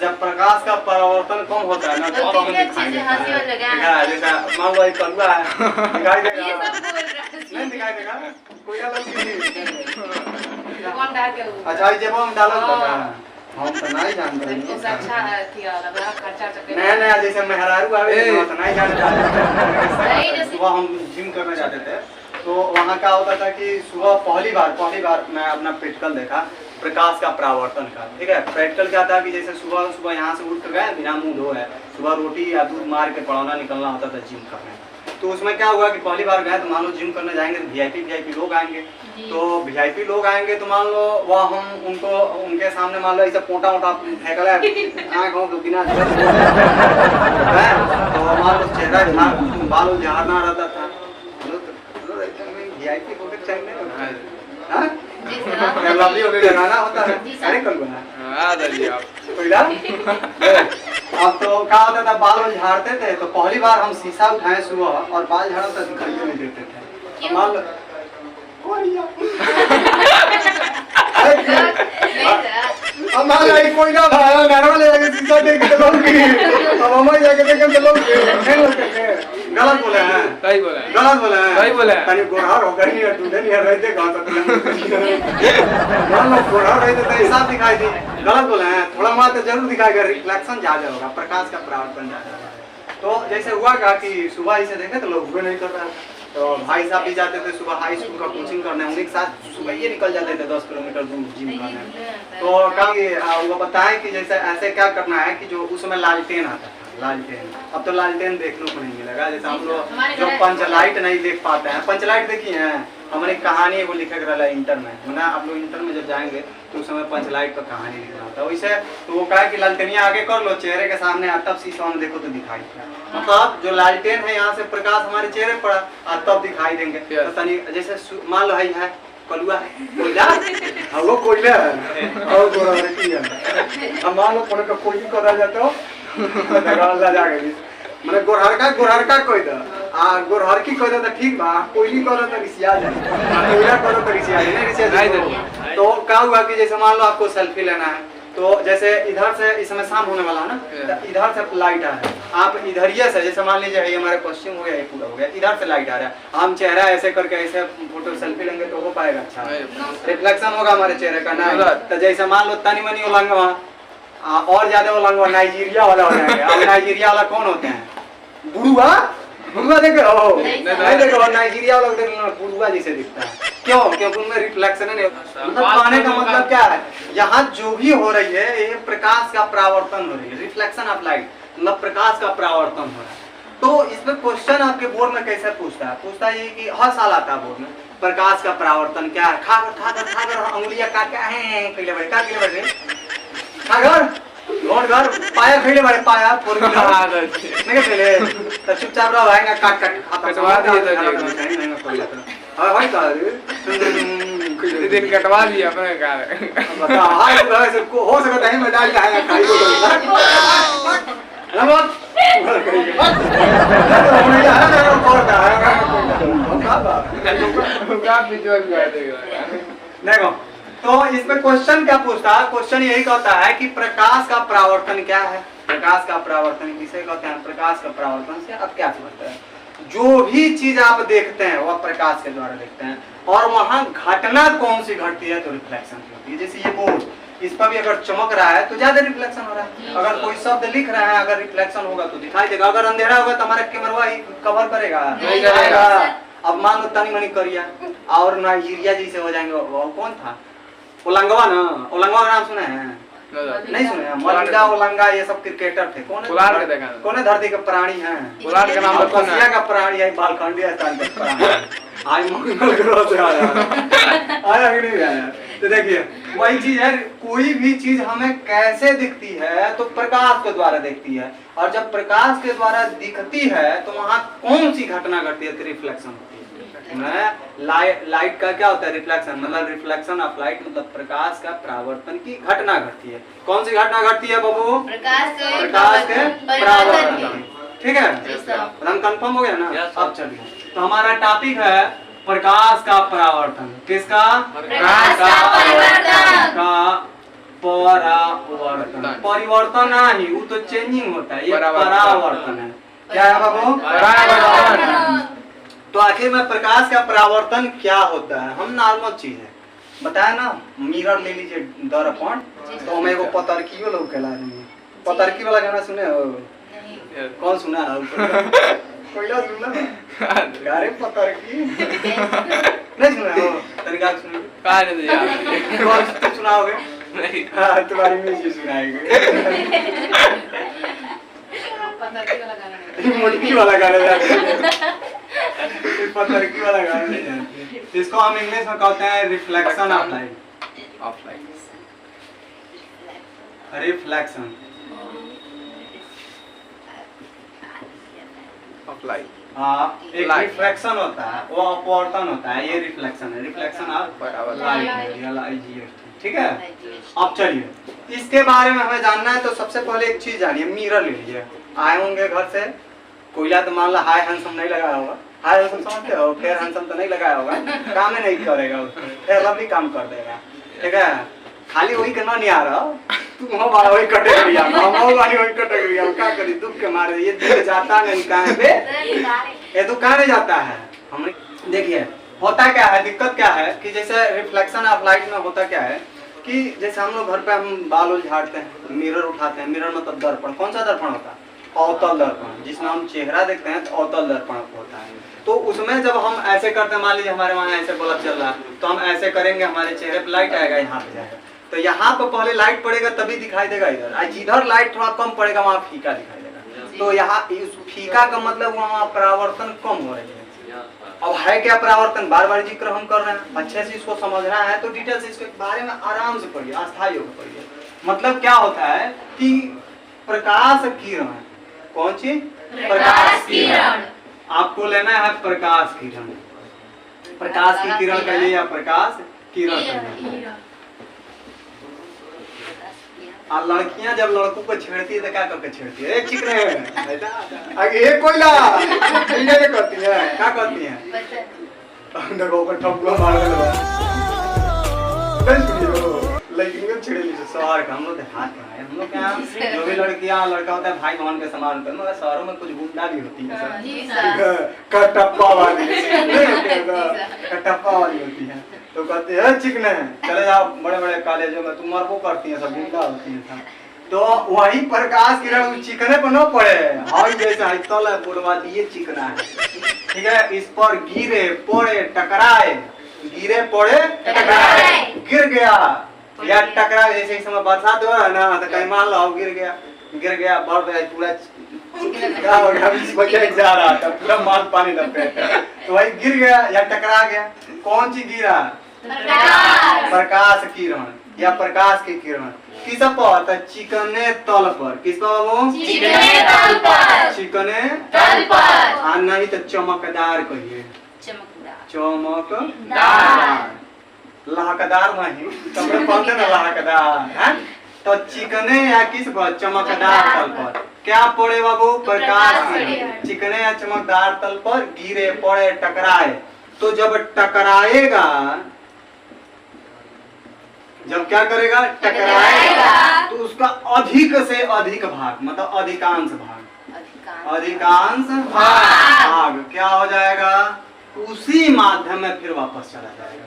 जब प्रकाश का परावर्तन कम होता है ना तो हम दिखाई देता है। जैसा मान लो एक कलुआ है, दिखाई देगा? नहीं दिखाई देगा, कोई अलग चीज। अच्छा जब हम डालत बता हम तो नहीं जानते नया नया जैसे मेहरारू आवे तो नहीं जानते। सुबह हम जिम करने जाते थे तो वहाँ क्या होता था कि सुबह पहली बार मैं अपना प्रैक्टिकल देखा प्रकाश का परावर्तन का। ठीक है, प्रैक्टिकल क्या था कि जैसे सुबह सुबह यहाँ से उठ कर गए बिना मुंह धोए, सुबह रोटी या दूध मार के पड़ौना निकलना होता था जिम करने। तो उसमें क्या हुआ कि पहली बार गए तो मान लो जिम करने जाएंगे तो वीआईपी लोग आएंगे। तो वीआईपी लोग आएंगे तो मान लो वह हम उनको उनके सामने मान लो ऐसा पोटा फेंकला आँखों के बिना तो मान लो चेहरा बाल झाड़ना रहता था। वीआईपी होकर चाहिए लवली होकर लगाना होता है। अरे कल बना अब तो क्या होता था बाल झाड़ते थे तो पहली बार हम शीशा उठाए सुबह और बाल झाड़ा तो दिखाई नहीं देते थे। मान लो हमारा कोई ना भाई घर वाले जाके शीशा देख के लोग अब हम जाके देख के लोग गलत बोले हैं। सही बोला है, गलत बोले हैं, सही बोला है। तनी गोरहर हो गई है दूधे नहीं रहते गांव तक मान लो गोरहर रहते तो ऐसा दिखाई दी। गलत बोले हैं, थोड़ा मात्र जरूर दिखाएगा, रिफ्लेक्शन ज्यादा होगा, प्रकाश का परावर्तन ज्यादा होगा। तो जैसे हुआ क्या कि सुबह इसे देखे तो लोग हुए नहीं कर रहा तो भाई साहब भी जाते थे सुबह हाई स्कूल का कोचिंग करने, उन्हीं के साथ सुबह ये निकल जाते थे 10 किलोमीटर दूर जिम करने। तो क्या वो बताएं कि जैसे ऐसे क्या करना है कि जो उस समय लालटेन आता था, लालटेन अब तो लालटेन देखने को नहीं मिलेगा। जैसे हम लोग जो पंचलाइट नहीं देख पाते हैं, पंचलाइट देखिए हैं हमारी कहानी वो लिखे रहा इंटर में, ना आप लोग इंटर में जब जाएंगे तो उस समय पंचलाइट पर कहानी लिखना होता है वैसे। तो वो कहा कि लालटेनिया आगे कर लो चेहरे के सामने तब शीशा में देखो तो दिखाई देगा। मतलब जो लालटेन है यहाँ से प्रकाश हमारे चेहरे पड़ा तब दिखाई देंगे। तो तनी जैसे मान लो है कलुआ कोयला वो कोयला है और गोरहरकी है। हम मान लो थोड़ा का कोई करा जाता हो मैंने गोरहरका कोई दा गोरहरकी कोई दा ठीक बा, कोयली करो तो रिसिया जाए, कोयला करो तो रिसिया जाए। तो क्या हुआ कि जैसे मान लो आपको सेल्फी लेना है तो जैसे इधर से इस समय शाम होने वाला है ना, तो इधर से लाइट आ रहा है, आप इधरिए से जैसे मान लीजिए ये हमारे पश्चिम हो गया ये पूरा हो गया, इधर से लाइट आ रहा है, हम चेहरा ऐसे करके ऐसे फोटो सेल्फी लेंगे तो हो पाएगा, अच्छा रिफ्लेक्शन होगा हमारे चेहरे का ना। तो जैसे मान लो तनी मनी उलंगवा और ज्यादा उलंगवा नाइजीरिया वाला हो जाएगा। अब नाइजीरिया वाला कौन होते हैं? बुढ़ुआ बुढ़ुआ देखे हो नहीं देखो नाइजीरिया वाला देख लो बुढ़ुआ जैसे दिखता है। क्यों? क्योंकि उनमें रिफ्लेक्शन नहीं। मतलब कहने का मतलब क्या है, यहाँ जो भी हो रही है ये प्रकाश का परावर्तन हो रही है, रिफ्लेक्शन ऑफ लाइट, मतलब प्रकाश का परावर्तन हो रहा है। तो इसमें क्वेश्चन आपके बोर्ड में कैसे पूछता है ये कि हर साल आता है बोर्ड में प्रकाश का परावर्तन क्या है। खाकर अंगुलियां काट के खाकर लोन घर पाया खरीदे बड़े पाया फोर व्हीलर नहीं चले तो चुपचाप रहो आएगा काट कटवा दिए तो हां भाई का दिन कटवा दिया अपने कार बता हां को हो सकता है मजा आएगा खाई को ना देखो तो इसमें क्वेश्चन क्या पूछता है, क्वेश्चन यही कहता है कि प्रकाश का परावर्तन क्या है। प्रकाश का परावर्तन किसे कहते हैं? प्रकाश का परावर्तन से आप क्या समझते हैं? जो भी चीज आप देखते हैं वह प्रकाश के द्वारा देखते हैं और वहां घटना कौन सी घटती है तो रिफ्लेक्शन की होती है। जैसे ये बोर्ड इस पर भी अगर चमक रहा है तो ज्यादा रिफ्लेक्शन हो रहा है, अगर कोई शब्द लिख रहा है अगर रिफ्लेक्शन होगा तो दिखाई देगा, अगर अंधेरा होगा तो हमारा कैमरा ही कवर करेगा नहीं करेगा। अब मान लो तनी मनी करिया और नाइजीरिया जैसे हो जाएंगे। वो कौन था? ओलंगवा ना, ओलंगवा का नाम सुना है? नहीं सुने हैं? मलिंगा ओलंगा ये सब क्रिकेटर थे। कौन है धरती के प्राणी हैं? का नाम एशिया का प्राणी है, बालखंडी स्थान का प्राणी आज मंगल ग्रह से आया नहीं आया। तो देखिए वही चीज है, कोई भी चीज हमें कैसे दिखती है तो प्रकाश के द्वारा दिखती है, और जब प्रकाश के द्वारा दिखती है तो वहाँ कौन सी घटना घटती है तो रिफ्लेक्शन होती है। लाइट का क्या होता है? रिफ्लेक्शन, मतलब रिफ्लेक्शन ऑफ लाइट मतलब प्रकाश का परावर्तन की घटना घटती है। कौन सी घटना घटती है बाबू? प्रकाश के परावर्तन। ठीक है, हम कंफर्म हो गया ना? अब चलिए तो हमारा टॉपिक है प्रकाश का परावर्तन। किसका? प्रकाश का परावर्तन। परावर्तन, परिवर्तन नहीं, वो तो चेंजिंग होता है, ये परावर्तन है। क्या है बाबू? परावर्तन। तो आखिर में प्रकाश का परावर्तन क्या होता है? हम नॉर्मल चीज है बताया ना, मिरर ले लीजिए दर्पण, तो हमें वो पतरकी लोग कहला रही है। पतरकी वाला गाना सुने हो? कौन सुना है? कोयला सुना? अरे पतरकी नहीं सुना हो? तरीका सुनिए। कहाँ नहीं यार? कौन तुम सुनाओगे? नहीं। हाँ तुम्हारी म्यूजिक सुनाएंगे। मुटकी वाला गाना जानते हैं, पतरकी वाला गाना नहीं जानते। इसको हम इंग्लिश में कहते हैं reflection of light. Of light. Reflection of light. हाँ, एक Light. रिफ्लेक्शन होता है, वो अपवर्तन होता है, ये रिफ्लेक्शन है, रिफ्लेक्शन ऑफ लाइट। ठीक है। अब चलिए इसके बारे में हमें जानना है, तो सबसे पहले एक चीज जानिए, मिरर ले लीजिए। आए होंगे घर से, कोयला तो मान लो हाय हैंडसम नहीं लगाया होगा, हाय हैंडसम समझते हो, फेयर हैंडसम तो नहीं लगाया होगा, काम ही नहीं करेगा उसको, फेयर लवली काम कर देगा। ठीक है, खाली वही करना नहीं आ रहा, तुम हो वाला वही कैटेगरिया में, हम हो वाली वही कैटेगरिया में, क्या करी दुख के मारे, ये दिल जाता नहीं कहां पे, ये तो कहां नहीं जाता है। हमने देखिए होता क्या है, दिक्कत क्या है कि जैसे रिफ्लेक्शन ऑफ लाइट में होता क्या है कि जैसे हम लोग घर पे हम बाल उल झाड़ते हैं, मिरर उठाते हैं, मिरर मतलब दर्पण, कौन सा दर्पण होता है? अवतल दर्पण, जिसमें हम चेहरा देखते हैं तो अवतल दर्पण होता है। तो उसमें जब हम ऐसे करते हैं, मान लीजिए हमारे वहाँ ऐसे बल्ब चल रहा है, तो हम ऐसे करेंगे, हमारे चेहरे पे लाइट आएगा, यहाँ पे जाएगा, तो यहाँ पे पहले लाइट पड़ेगा तभी दिखाई देगा इधर, जिधर लाइट थोड़ा कम पड़ेगा वहाँ फीका दिखाई देगा। तो यहाँ इस फीका का मतलब वहाँ परावर्तन कम हो रही है। अब है क्या परावर्तन, बार बार जिक्र हम कर रहे हैं, अच्छे से इसको समझना है तो डिटेल से इसके बारे में आराम से पढ़िए, अस्थायी होकर पढ़िए। मतलब क्या होता है कि प्रकाश किरण, कौन सी? प्रकाश किरण। आपको लेना है प्रकाश किरण, प्रकाश की किरण कहिए या प्रकाश किरण कहिए। और लड़कियां जब लड़कों को छेड़ती है तो क्या करके छेड़ती है? चिकने ये कोयला ये करती है, क्या करती है? देखो ऊपर ठपुआ मार देगा, लेकिन को छेड़े लीजिए शहर का, हम लोग हाथ का है, हम लोग क्या जो भी लड़कियां लड़का होता है भाई बहन के समान होता है, मगर शहरों में कुछ गुंडा भी होती है, कटप्पा वाली कटप्पा वाली होती है, तो कहते हैं चिकने चले जाओ बड़े बड़े कॉलेजों में, तुम मरबो करती है, सब गुंडा होती है। तो वही प्रकाश किरण चिकने पर न पड़े, हई जैसे है तल है बुढ़वा, ये चिकना है। ठीक है, इस पर गिरे पड़े टकराए, गिरे पड़े टकराए, गिर गया या टकरा, जैसे इस समय बरसात हो रहा है ना, तो कहीं मान लो गिर गया बढ़ गया पूरा, क्या हो गया इस बच्चे जा रहा था पूरा माल पानी लपेट, तो वही गिर गया या टकरा गया। कौन सी गिरा? प्रकाश किरण या प्रकाश की किरण। किस पर? तो चिकने तल पर। किस पर बाबू? चिकने तल पर। चिकने तल पर। हाँ नहीं तो चमकदार कहिए, चमकदार, लहकदार नहीं, कपड़े पहनते ना लहकदार है, तो चिकने या किस पर? चमकदार तल पर। क्या पड़े बाबू? प्रकाश किरण। चिकने या चमकदार तल पर गिरे पड़े टकराए, तो जब टकराएगा, जब क्या करेगा? टकराएगा, तो उसका अधिक से अधिक भाग मतलब अधिकांश भाग, अधिकांश भाग क्या हो जाएगा? उसी माध्यम में फिर वापस चला जाएगा,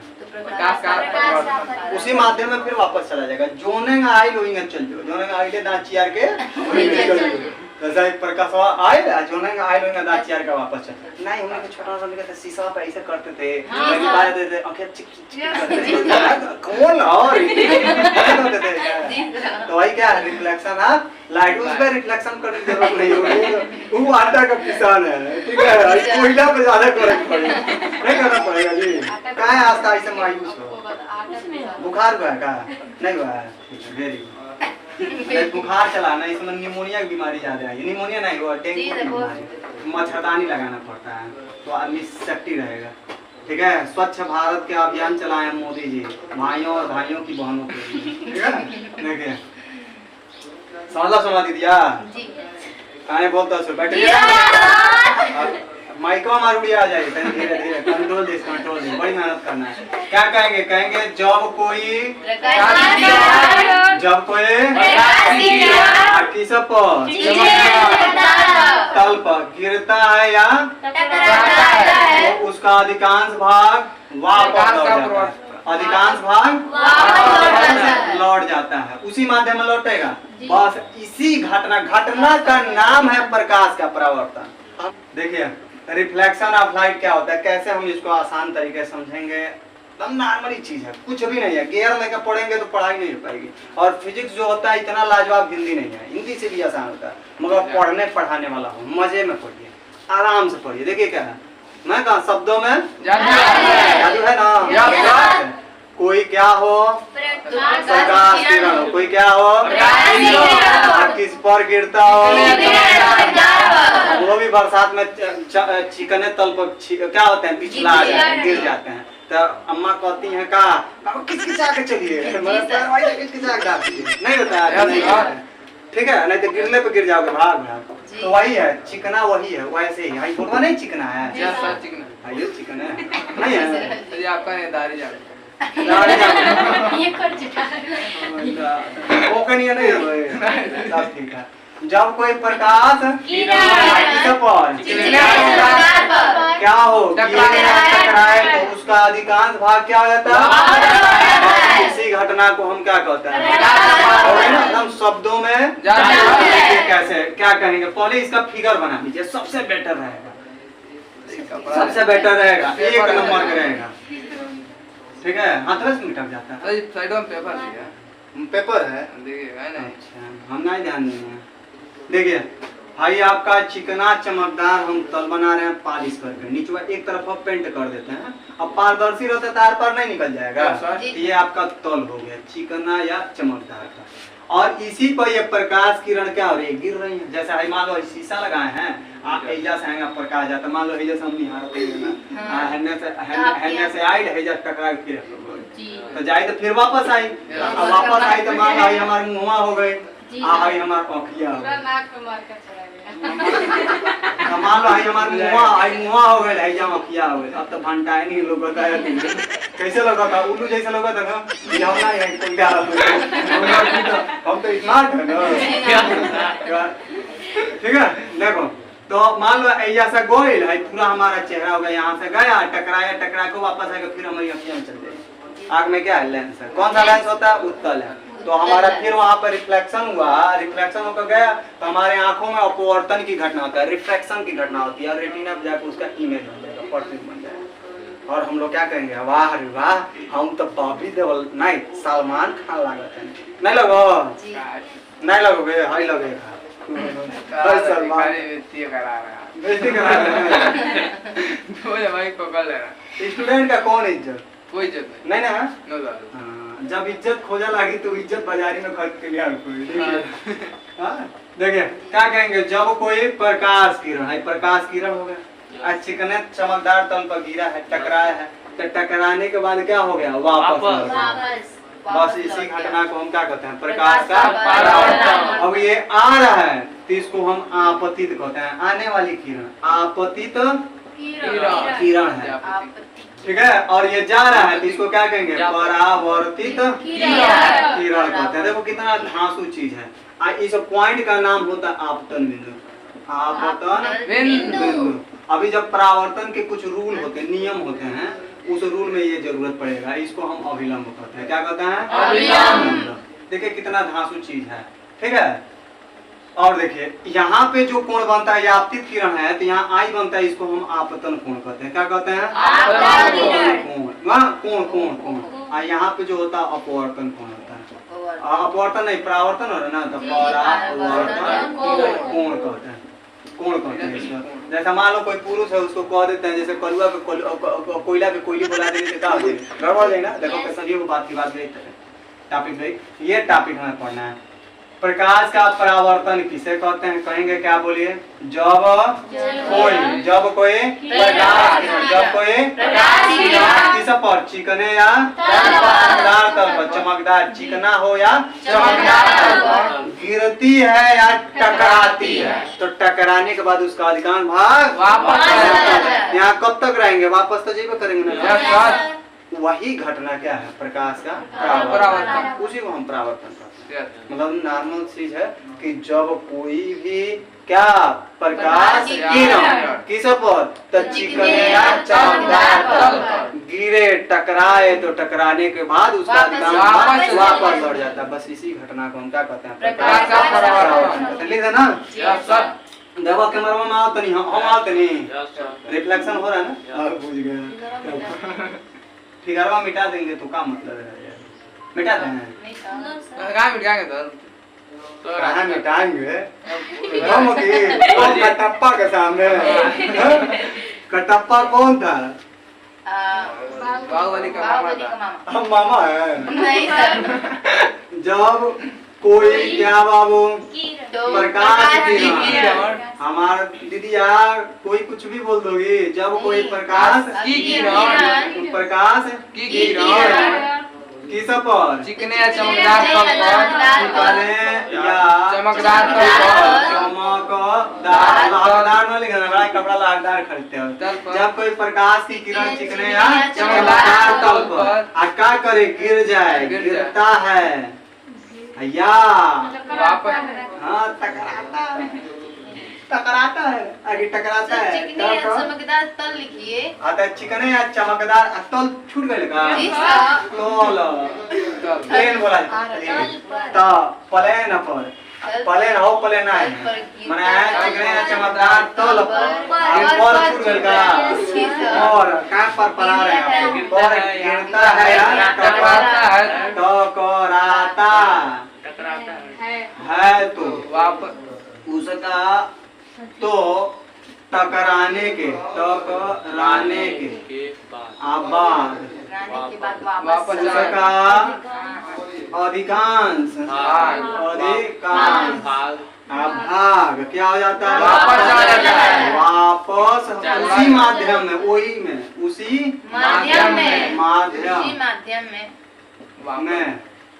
उसी माध्यम में फिर वापस चला जाएगा। जोनेगा आई लोइंगे चल जाओ, जोनेगा आई ले दांत चियार के चल जाओ, जैसा एक प्रकाशवा आए जोनेगा आई लोइंगे दांत चियार का वापस चल। नहीं हम लोग छोटा सा लेके शीशा पे ऐसे करते थे, लेकिन बाहर देते आंखें चिक चिक कौन और करते थे, तो वही क्या रिफ्लेक्शन है लाइट, उस पे रिफ्लेक्शन करने की जरूरत नहीं होगी, वो आटा का किसान है। ठीक है, कोयला पे ज्यादा करना पड़ेगा, नहीं करना पड़ेगा जी। क्या है आस्था ऐसे मायूस हो, बुखार हुआ है? क्या नहीं हुआ है? Very good. बुखार चला ना, इसमें निमोनिया की बीमारी ज्यादा है, निमोनिया नहीं हुआ डेंगू की बीमारी, मच्छरदानी लगाना पड़ता है तो आदमी सेफ्टी रहेगा। ठीक है, स्वच्छ भारत के अभियान चलाए मोदी जी, भाइयों और भाइयों की बहनों के लिए। ठीक है, देखिए समझ दीदिया, कहानी बोलता बैठे माइको मारूड़ी आ जाएगी, धीरे धीरे कंट्रोल दिस, बड़ी मेहनत करना है। क्या कहेंगे? कहेंगे जब कोई किस पर तल पर गिरता है या तो उसका अधिकांश भाग वापस लौट जाता है, अधिकांश भाग लौट जाता है, उसी माध्यम में लौटेगा। बस इसी घटना का नाम है प्रकाश का परावर्तन। अब देखिए रिफ्लेक्शन ऑफ लाइट क्या होता है, कैसे हम इसको आसान तरीके से समझेंगे। एकदम नॉर्मली चीज है, कुछ भी नहीं है। गियर लेकर पढ़ेंगे तो पढ़ाई नहीं हो पाएगी। और फिजिक्स जो होता है इतना लाजवाब हिंदी नहीं है, हिंदी से भी आसान होता है, मगर पढ़ने पढ़ाने वाला हो, मजे में पढ़िए, आराम से पढ़िए। देखिए क्या है, मैं कहा शब्दों में जादू है ना। कोई क्या हो, प्रकाश किरण हो, कोई क्या हो, किस पर गिरता हो, वो भी बरसात में चिकने तल पर क्या होते हैं, पिछला गिर जाते हैं। तो अम्मा कहती हैं का किचकिचा के चलिए, नहीं होता है, ठीक है, नहीं तो गिरने पे गिर जाओगे भाग भाग। तो वही है, चिकना वही है, वैसे ही। बोलवा नहीं चिकना है, ये चिकन है नहीं है, आपका दाढ़ी जा सब ठीक है। जब कोई प्रकाश क्या हो टकराए तो उसका अधिकांश भाग क्या हो जाता है, इसी घटना को हम क्या कहते हैं, हम शब्दों में कैसे क्या कहेंगे। पहले इसका फिगर बना लीजिए, सबसे बेटर रहेगा, सबसे बेटर रहेगा, एक नंबर का रहेगा, ठीक है। हाथ में निकल जाता है, साइड में पेपर है, देखिएगा ना। अच्छा हम नहीं ध्यान देंगे। देखिए भाई आपका चिकना चमकदार हम तल बना रहे हैं पॉलिश करके, नीचे एक तरफ आप पेंट कर देते हैं। अब पारदर्शी रहता है तार पर नहीं निकल जाएगा। ये आपका तल हो गया चिकना या चमकदार का। और इसी पर ये प्रकाश किरण क्या हो रही है, गिर रही है। जैसे मान लो शीशा लगाए हैं, आप एजा से आएंगे प्रकाश जाता, मान लो एजा से हम निहार हेलने से आई हेजा टकरा के तो जाए तो फिर वापस आई, अब वापस आई तो मान लो हमारे मुँह हो गए, आई हमार आँखिया हो गई, मान लो आई हमार मुँह हो गए, आई जब आँखिया हो गए। अब तो भंटा नहीं लोग बताया कैसे लगा था, उल्लू जैसे लगा था ना, हम तो स्मार्ट है ना, ठीक है। देखो तो मान लो ऐसा सा गोइल है, पूरा हमारा चेहरा हो गया, यहाँ से गया टकरा को वापस आएगा, फिर हमारी अखियाँ में चल जाएगी। आँख में क्या है, लेंस है। कौन सा लेंस होता है, उत्तल है। तो हमारा फिर वहाँ पर रिफ्लेक्शन हुआ, रिफ्लेक्शन होकर गया तो हमारे आंखों में अपवर्तन की घटना होता है, रिफ्लेक्शन की घटना होती है, और रेटिना पे जाकर उसका इमेज बन जाएगा, पर्सन बन जाएगा। और हम लोग क्या कहेंगे, वाह रे वाह हम तो बॉबी देओल नहीं सलमान खान लागत है। नहीं लगो, नहीं लगोगे, हाई लगेगा स्टूडेंट का कौन इज्जत, कोई इज्जत नहीं ना। नो दादू, जब इज्जत खोजा लगी तो इज्जत बाजारी में खर्च के लिए देखिए क्या कहेंगे, जब कोई प्रकाश किरण है, प्रकाश किरण हो गया, चिकने चमकदार तल पर गिरा है, टकराया है, तो टकराने के बाद क्या हो गया, वापस। बस इसी घटना को हम क्या कहते हैं, प्रकाश का परावर्तन। अब ये आ रहा है तो इसको हम आपतित कहते हैं, आने वाली किरण आपतित किरण है, ठीक है। और ये जा रहा है तो इसको क्या कहेंगे, परावर्तित किरण कहते हैं। देखो कितना धांसू चीज है। इस पॉइंट का नाम होता है आपतन बिंदु, आपतन बिंदु। अभी जब परावर्तन के कुछ रूल होते हैं, नियम होते हैं, उस रूल में ये जरूरत पड़ेगा, इसको हम अभिलंब कहते हैं। क्या कहते हैं, अभिलंब। देखिए कितना धांसू चीज है, ठीक है। और देखिए यहाँ पे जो कोण बनता है, आपतित किरण है, तो यहाँ आई बनता है, इसको हम आपतन कोण कहते हैं। क्या कहते हैं, कोण। और यहाँ पे जो होता है अपवर्तन कोण होता है, अपवर्तन नहीं परावर्तन हो रहा है ना, तो परावर्तन कोण कहते हैं, कोण कहते हैं इसको। जैसा मान लो कोई पुरुष है, उसको कह देते हैं, जैसे कलुआ के कोयला के कोयली बोला देने से क्या हो जाएगा, गड़बड़ जाएगा। देखो सभी को बात की बात गई, टॉपिक गई, ये टॉपिक हमें पढ़ना है। प्रकाश का परावर्तन किसे कहते हैं? कहेंगे क्या? बोलिए। जब कोई प्रकाश किस पर? चिकने या चमकदार तल पर? चमकदार चिकना हो या चमकदार तल पर गिरती है या टकराती है? तो टकराने के बाद उसका अधिकांश भाग वापस यहाँ कब तक रहेंगे? वापस तो जीव करेंगे ना। वही घटना क्या है? प्रकाश का परावर्तन। उसी को हम परावर्तन कहते हैं। मतलब नॉर्मल चीज है कि जब कोई भी क्या प्रकाश किरण किस पर? तो चिकने या चमकदार पर गिरे, टकराए, तो टकराने के बाद उसका अधिकांश वापस लौट जाता है। बस इसी घटना को हम क्या कहते हैं? प्रकाश का परावर्तन। लिख देना। देखो कैमरा में आओ तो नहीं, हम आओ तो नहीं, रिफ्लेक्शन हो रहा है ना। बुझ गए। फिगरवा मिटा देंगे तो क्या मतलब है? मिटा देंगे? कहाँ मिटाएंगे तो कहाँ मिटाएंगे? हम की कटप्पा के सामने। कटप्पा कौन था? बाहुबली का मामा। हम मामा है। नहीं सर। जब कोई क्या बाबू प्रकाश किरण, हमारा दीदी यार कोई कुछ भी बोल दोगी। जब कोई प्रकाश की किरण किस पर? चिकने या चमकदार तल पर चिकने या चमकदार तल पर चमकदार में लिखना बड़ा कपड़ा लाखदार खरीदते हो। जब कोई प्रकाश की किरण चिकने या चमकदार तल पर क्या करे? गिर जाए, गिरता है या वापस हाँ टकराता है। आगे टकराता है। चिकनी या चमकदार तल लिखिए। आता चिकने या चमकदार तल छूट गए का? तल प्लेन बोला तो प्लेन पर प्लेन हो प्लेन है माने चिकने या चमकदार तल पर छूट गए का? और कहां पर पड़ा रहे हैं? और गिरता है या टकराता है? टकराता है तो वापस उसका तो टकराने के बाद वापस उसका अधिकांश भाग क्या हो जाता है? वापस उसी माध्यम में, वही में, उसी माध्यम में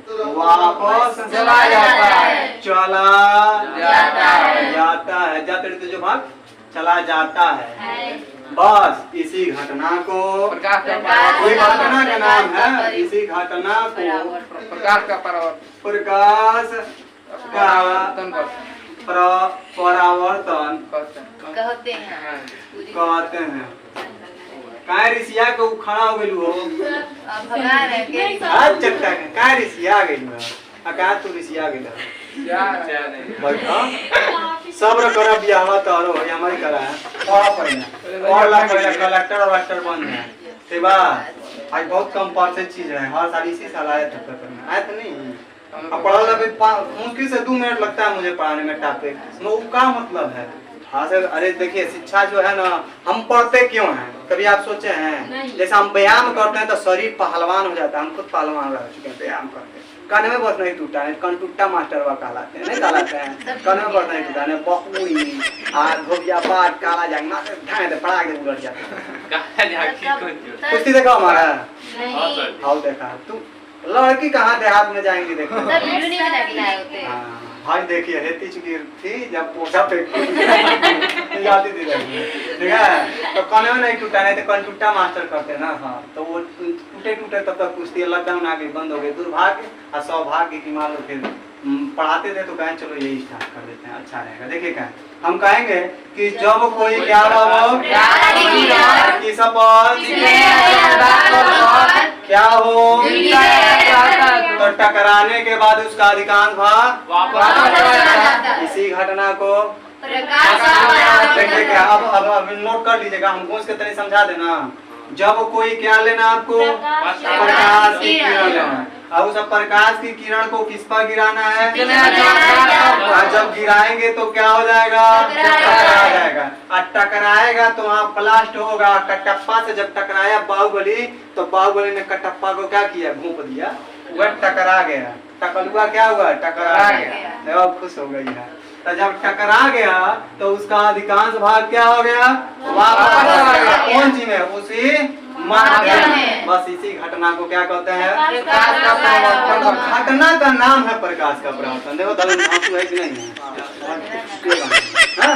वापस चला जाता है। जाते तो जो भाग चला जाता है। बस इसी घटना को कोई घटना का नाम है। इसी घटना को प्रकाश का परावर्तन कहते हैं। काय रिसिया के खड़ा हो गेलू हो? भगा रहे के आज चट्टा के काय रिसिया गेलू है? आ का तू रिसिया गेल? बैठा सब्र कर बियाह तोरो हमारी करा है और पढ़ना और ला कलेक्टर बन है। ठीक बा? आज बहुत कम परसेंट चीज है। हर साल इसी साल आया था पेपर में। आया तो नहीं? अब पढ़ा भी मुश्किल से 2 मिनट लगता है मुझे पढ़ाने में टॉपिक। वो क्या मतलब है? हाँ सर, अरे देखिए शिक्षा जो है ना, हम पढ़ते क्यों हैं? कभी आप सोचे हैं? जैसे हम व्यायाम करते हैं तो शरीर पहलवान हो जाता है। हम खुद पहलवान रह चुके हैं व्यायाम करते। कान में बस नहीं टूटा है, कंटूटा मास्टर वा कहलाते हैं, नहीं कहलाते हैं? कान में बस नहीं टूटा है, बहुई आ धोबिया पाट काला जांग ना ढाए दे पड़ा के उलट जाता है। कुश्ती देखा हमारा? नहीं। हाउ देखा तू? लड़की कहाँ देहात में जाएंगी? देखो सब वीडियो नहीं बना के लाए होते। भाई देखिए हेती चुकी थी जब पोछा पे जाती थी ठीक है। तो कौन में नहीं टूटा, नहीं तो कौन टूटा मास्टर करते ना। हाँ तो वो टूटे तब तक कुश्ती लॉकडाउन आ गई, बंद हो गई। दुर्भाग्य और सौभाग्य की मान लो फिर पढ़ाते थे तो कहें चलो यही स्टार्ट कर देते हैं, अच्छा रहेगा। देखिए क्या हम कहेंगे कि जब कोई क्या क्या हो तो टकराने के बाद उसका अधिकांश भाग वापस। इसी घटना को देखिए क्या अब नोट कर लीजिएगा। हम घूस के तरह समझा देना। जब कोई क्या लेना आपको? प्रकाश की किरण लेना। अब उस प्रकाश की किरण को किस पर गिराना है? जब गिराएंगे तो क्या हो जाएगा? टकरा जाएगा। और टकराएगा तो वहाँ ब्लास्ट होगा। कटप्पा से जब टकराया बाहुबली तो बाहुबली ने कटप्पा को क्या किया? घूप दिया। वह टकरा गया। टकलुआ क्या हुआ? टकरा गया। तो अब खुश हो गई है। तो जब टकरा गया तो उसका अधिकांश भाग क्या हो गया? वापस आ गया। कौन चीज में? उसी माध्यम में। बस इसी घटना को क्या कहते हैं? प्रकाश का परावर्तन। मतलब घटना का नाम है प्रकाश का परावर्तन। देखो आंसू है कि नहीं है? हाँ?